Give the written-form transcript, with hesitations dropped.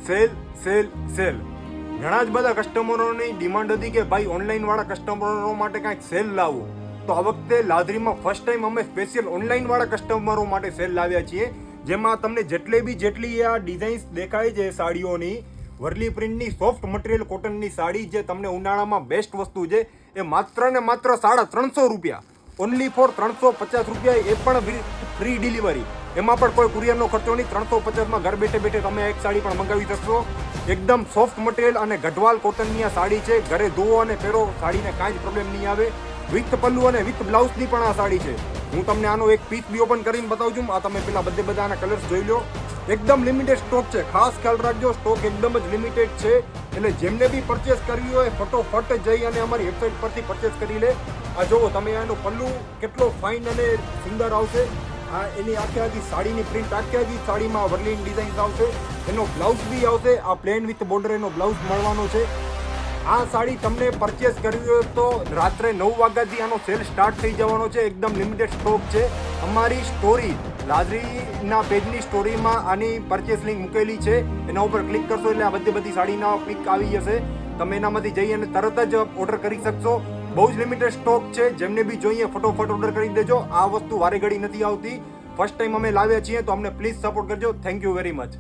Sale sale sale. ઘણા જ બધા કસ્ટમરોની ડિમાન્ડ હતી કે ભાઈ ઓનલાઈન વાળા કસ્ટમરો માટે કાંઈક સેલ લાવો. તો આ વખતે લાદરીમાં ફર્સ્ટ ટાઈમ અમે સ્પેશિયલ ઓનલાઈન વાળા કસ્ટમરો માટે સેલ લાવ્યા છીએ, જેમાં તમને જેટલી આ ડિઝાઇન્સ દેખાય છે સાડીઓની, વર્લી પ્રિન્ટની સોફ્ટ મટીરિયલ કોટનની સાડી જે તમને ઉનાળામાં બેસ્ટ વસ્તુ છે, એ માત્ર ને માત્ર 350 રૂપિયા, ઓનલી ફોર 350 રૂપિયા, એ પણ ફ્રી ડિલિવરી. એમાં પણ કોઈ કુરિયરનો ખર્ચો નહીં. 350માં ઘર બેઠે બેઠે તમે એક સાડી પણ મંગાવી શકશો. એકદમ સોફ્ટ મટીરિયલ અને ગઢવાલ કોટનની આ સાડી છે. ઘરે ધોવો અને પહેરો, સાડીને કાંઈ જ પ્રોબ્લેમ નહીં આવે. વિથ પલ્લુ અને વિથ બ્લાઉઝની પણ આ સાડી છે. હું તમને આનો એક પીસ બી ઓપન કરીને બતાવું છું. આ તમે પેલા બધા આના કલર્સ જોઈ લો. એકદમ લિમિટેડ સ્ટોક છે, ખાસ ખ્યાલ રાખજો, સ્ટોક એકદમ જ લિમિટેડ છે. એટલે જેમને બી પરચેસ કરવી હોય ફટોફટ જઈ અને અમારી વેબસાઇટ પરથી પરચેસ કરી લે. આ જુઓ તમે, આનો પલ્લુ કેટલો ફાઇન અને સુંદર આવશે. આ એની આખી સાડીની પ્રિન્ટ, આખી સાડીમાં વર્લીન ડિઝાઇન્સ આવશે. એનો બ્લાઉઝ બી આવશે. આ પ્લેન વિથ બોર્ડર એનો બ્લાઉઝ મળવાનો છે. આ સાડી તમને પરચેસ કરવી હોય તો રાત્રે 9 વાગ્યાથી આનો સેલ સ્ટાર્ટ થઈ જવાનો છે. એકદમ લિમિટેડ સ્ટોક છે. અમારી સ્ટોરી લાદરીના પેજની સ્ટોરીમાં આની પરચેસ લિંક મૂકેલી છે. એના ઉપર ક્લિક કરશો એટલે આ બધી સાડીના ક્લિક આવી જશે. તમે એનામાંથી જઈ અને તરત જ ઓર્ડર કરી શકશો. બહુ જ લિમિટેડ સ્ટોક છે. જેમને બી જોઈએ ફટોફટ ઓર્ડર કરી દેજો. આ વસ્તુ વારે ઘડી નથી આવતી. ફર્સ્ટ ટાઈમ અમે લાવ્યા છીએ તો અમને પ્લીઝ સપોર્ટ કરજો. Thank you very much.